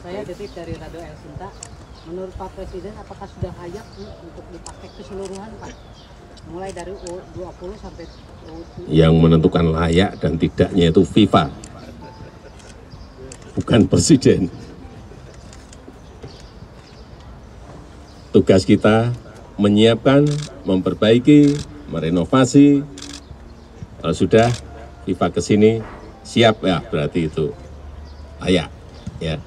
Saya Detik dari Radio El Sinta. Menurut Pak Presiden, apakah sudah layak untuk dipakai keseluruhan, Pak? Mulai dari U20 sampai U7. Yang menentukan layak dan tidaknya itu FIFA, bukan Presiden. Tugas kita menyiapkan, memperbaiki, merenovasi. Kalau sudah FIFA ke sini siap ya, berarti itu layak ya.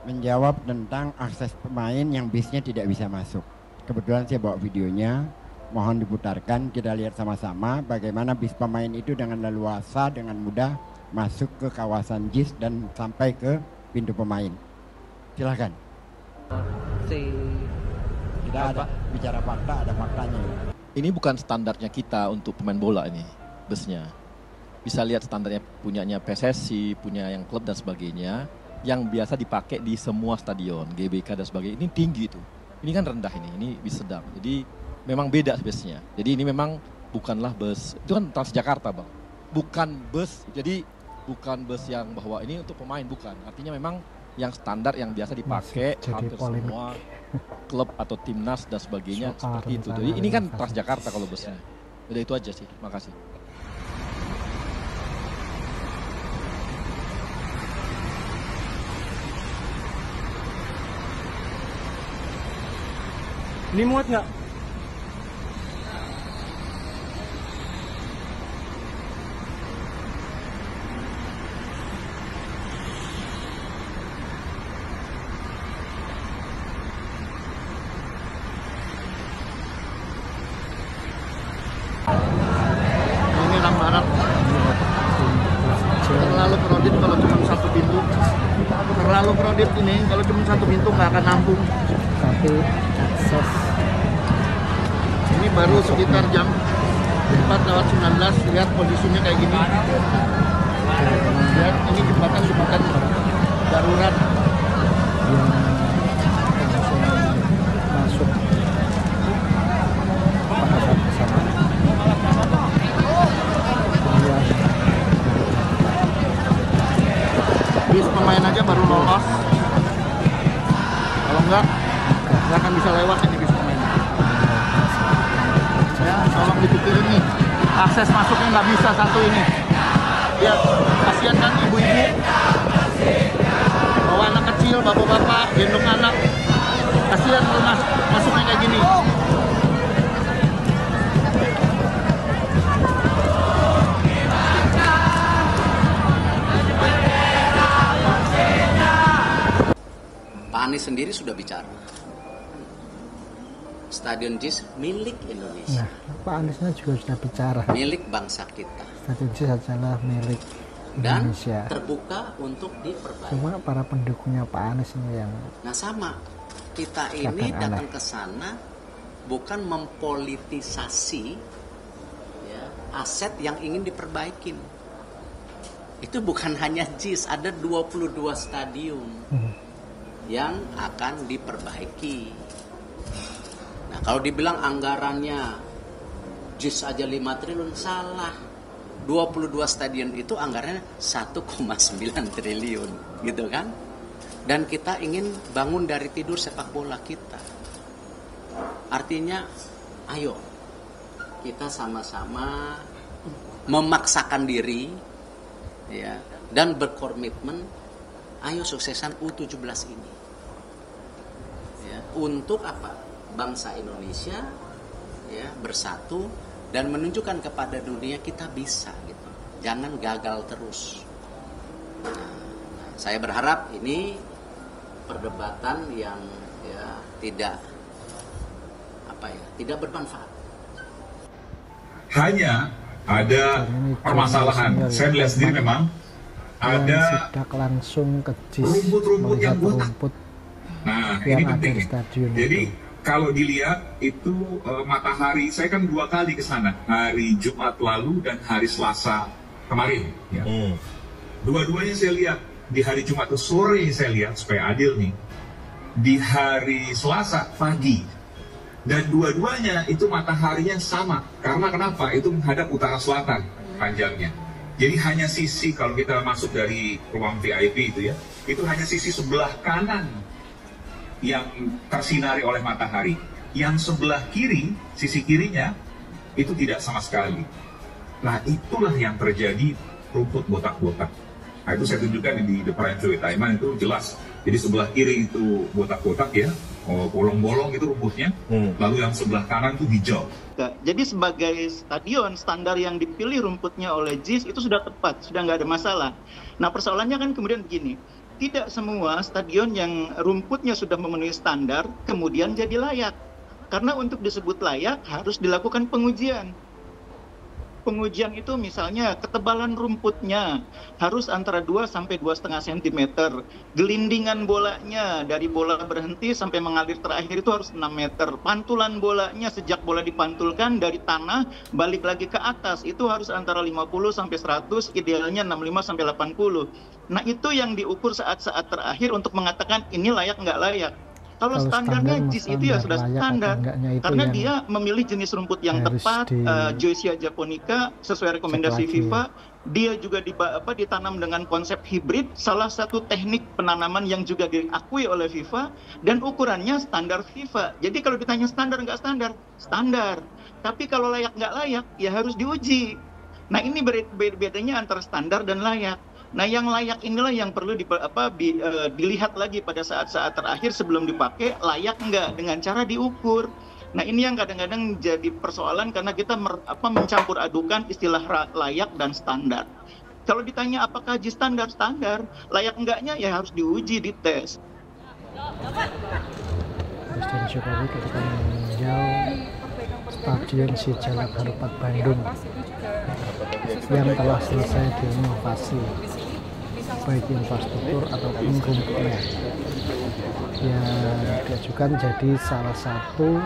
Menjawab tentang akses pemain yang bisnya tidak bisa masuk. Kebetulan saya bawa videonya, mohon diputarkan, kita lihat sama-sama bagaimana bis pemain itu dengan leluasa, dengan mudah masuk ke kawasan JIS dan sampai ke pintu pemain. Silahkan. Tidak ada bicara fakta, ada faktanya. Ini bukan standarnya kita untuk pemain bola ini, busnya. Bisa lihat standarnya punyanya PSSI, punya yang klub dan sebagainya, yang biasa dipakai di semua stadion, GBK dan sebagainya. Ini tinggi itu. Ini kan rendah ini bis sedang. Jadi memang beda busnya. Jadi ini memang bukanlah bus, itu kan Transjakarta Bang. Bukan bus, jadi bukan bus yang bahwa ini untuk pemain, bukan. Artinya memang yang standar yang biasa dipakai hampir semua klub atau timnas dan sebagainya seperti itu. Jadi ini kan Transjakarta kalau busnya. Udah itu aja sih. Makasih. Ini muat nggak? Ini Lam Barat. Terlalu kredit kalau cuma satu pintu. Terlalu kredit ini kalau cuma satu pintu nggak akan nampung. Tapi akses. Ini baru sekitar jam 4:19, lihat posisinya kayak gini. Lihat ini jembatan darurat. Masuk. Bis pemain aja baru lolos. Kalau nggak akan bisa lewat ini bis pemain. Ya, tolong dipikirin nih. Akses masuknya nggak bisa satu ini. Lihat, kasihan kan ibu-ibu. Bawa anak kecil, bapak-bapak, gendong anak. Kasihan kalau masuknya kayak gini. Pak Anies sendiri sudah bicara. Stadion JIS milik Indonesia. Nah, Pak Aniesnya juga sudah bicara. Milik bangsa kita. Stadion JIS adalah milik Dan Indonesia. terbuka untuk diperbaiki. Cuma para pendukungnya Pak Anies ini yang Nah sama, kita ini datang ke sana bukan mempolitisasi ya, aset yang ingin diperbaikin. Itu bukan hanya JIS, ada 22 stadion yang akan diperbaiki. Nah kalau dibilang anggarannya JIS aja 5 triliun, salah. 22 stadion itu anggarannya 1,9 triliun gitu kan. Dan kita ingin bangun dari tidur sepak bola kita. Artinya ayo kita sama-sama memaksakan diri ya, dan berkomitmen, ayo suksesan U17 ini ya, untuk apa? Bangsa Indonesia ya, bersatu dan menunjukkan kepada dunia kita bisa gitu. Jangan gagal terus. Nah, saya berharap ini perdebatan yang ya tidak bermanfaat. Hanya ada permasalahan. Saya melihat sendiri memang ada sidak langsung ke JIS, rumput-rumput yang rumput nah yang ini ada penting. di stadion. Jadi kalau dilihat itu matahari, saya kan 2 kali ke sana, hari Jumat lalu dan hari Selasa kemarin. Ya. Dua-duanya saya lihat di hari Jumat itu sore, saya lihat supaya adil nih. di hari Selasa pagi. Dan dua-duanya itu mataharinya sama. Karena kenapa? Itu menghadap utara selatan panjangnya. Jadi hanya sisi, kalau kita masuk dari ruang VIP itu ya, itu hanya sisi sebelah kanan yang tersinari oleh matahari. Yang sebelah kiri, sisi kirinya, itu tidak sama sekali. Nah, itulah yang terjadi rumput botak-botak. Nah, itu saya tunjukkan di depan Joy Taiman itu jelas. Jadi sebelah kiri itu botak-botak ya, bolong-bolong itu rumputnya. Lalu yang sebelah kanan itu hijau. Jadi sebagai stadion, standar yang dipilih rumputnya oleh JIS itu sudah tepat, sudah nggak ada masalah. Nah persoalannya kan kemudian begini, tidak semua stadion yang rumputnya sudah memenuhi standar kemudian jadi layak. Karena untuk disebut layak harus dilakukan pengujian. Pengujian itu misalnya ketebalan rumputnya harus antara 2 sampai 2,5 cm. Gelindingan bolanya dari bola berhenti sampai mengalir terakhir itu harus 6 meter. Pantulan bolanya sejak bola dipantulkan dari tanah balik lagi ke atas itu harus antara 50 sampai 100, idealnya 65 sampai 80. Nah itu yang diukur saat-saat terakhir untuk mengatakan ini layak nggak layak. Kalau standarnya JIS itu ya sudah standar, karena dia memilih jenis rumput yang tepat, Joycia japonica sesuai rekomendasi FIFA. Dia juga ditanam dengan konsep hibrid, salah satu teknik penanaman yang juga diakui oleh FIFA, dan ukurannya standar FIFA. Jadi kalau ditanya standar nggak standar, standar. Tapi kalau layak nggak layak, ya harus diuji. Nah ini bedanya antara standar dan layak. Nah yang layak inilah yang perlu dilihat lagi pada saat-saat terakhir sebelum dipakai, layak nggak dengan cara diukur. Nah ini yang kadang-kadang jadi persoalan karena kita mencampur adukan istilah layak dan standar. Kalau ditanya apakah JIS standar, layak enggaknya ya harus diuji, dites. Presiden Jokowi ketika meninjau Stadion Sijalak Harupat Bandung yang telah selesai diinovasi baik infrastruktur ataupun rumputnya, yang diajukan jadi salah satu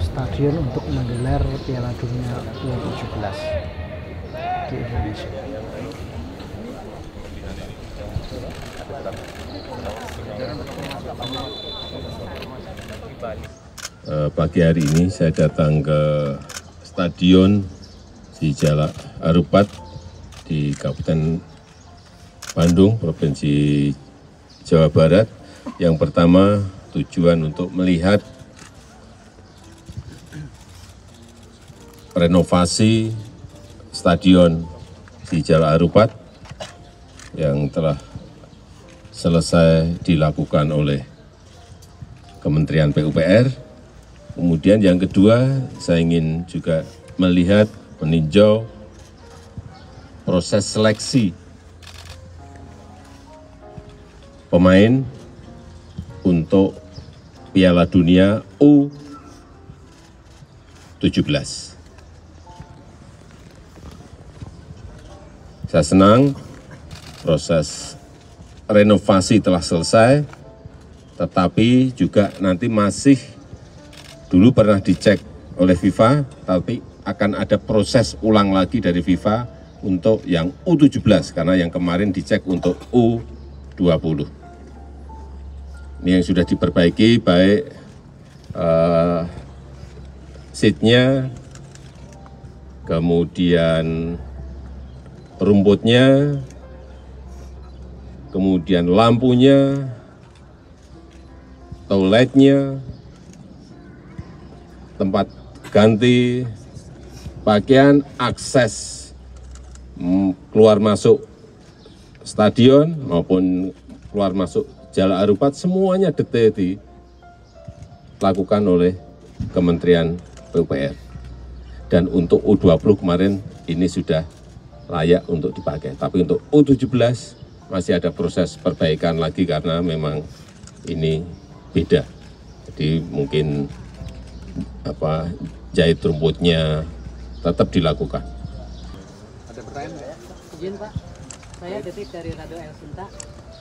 stadion untuk menggelar Piala Dunia U17 di Indonesia. Pagi hari ini saya datang ke Stadion Sijalak Harupat di Kabupaten Bandung, Provinsi Jawa Barat. Yang pertama tujuan untuk melihat renovasi Stadion Sijalak Harupat yang telah selesai dilakukan oleh Kementerian PUPR. Kemudian yang kedua, saya ingin juga melihat, meninjau proses seleksi pemain untuk Piala Dunia U17. Saya senang proses renovasi telah selesai, tetapi juga nanti masih dulu pernah dicek oleh FIFA, tapi akan ada proses ulang lagi dari FIFA untuk yang U17, karena yang kemarin dicek untuk U20. Ini yang sudah diperbaiki, baik seatnya, kemudian rumputnya, kemudian lampunya, toiletnya, tempat ganti pakaian, akses keluar masuk stadion maupun keluar masuk Jalak Harupat, semuanya detail dilakukan oleh Kementerian PUPR. Dan untuk U20 kemarin ini sudah layak untuk dipakai. Tapi untuk U17 masih ada proses perbaikan lagi karena memang ini beda. Jadi mungkin jahit rumputnya tetap dilakukan. Ada pertanyaan nggak ya? Izin Pak, saya Detik dari Radio El Sinta.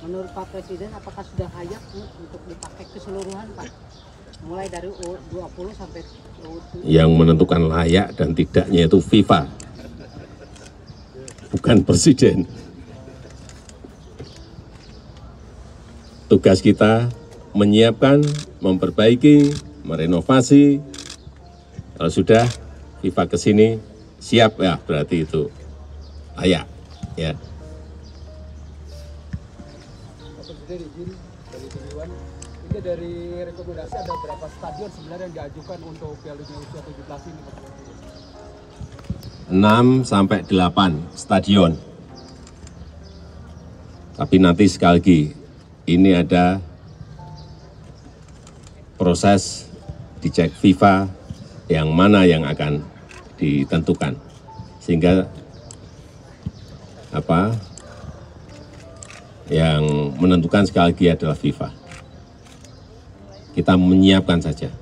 Menurut Pak Presiden, apakah sudah layak untuk dipakai keseluruhan Pak? Mulai dari U20 sampai U17. Yang menentukan layak dan tidaknya itu FIFA, bukan Presiden. tugas kita menyiapkan, memperbaiki, merenovasi. Kalau sudah FIFA ke sini siap ya, berarti itu layak ya. Pak Presiden izin dari Dewan, ini dari rekomendasi ada berapa stadion sebenarnya yang diajukan untuk Piala Dunia U17 ini Pak Presiden? 6 sampai 8 stadion. Tapi nanti sekali lagi ini ada proses dicek FIFA yang mana yang akan ditentukan, sehingga yang menentukan sekali lagi adalah FIFA. Kita menyiapkan saja.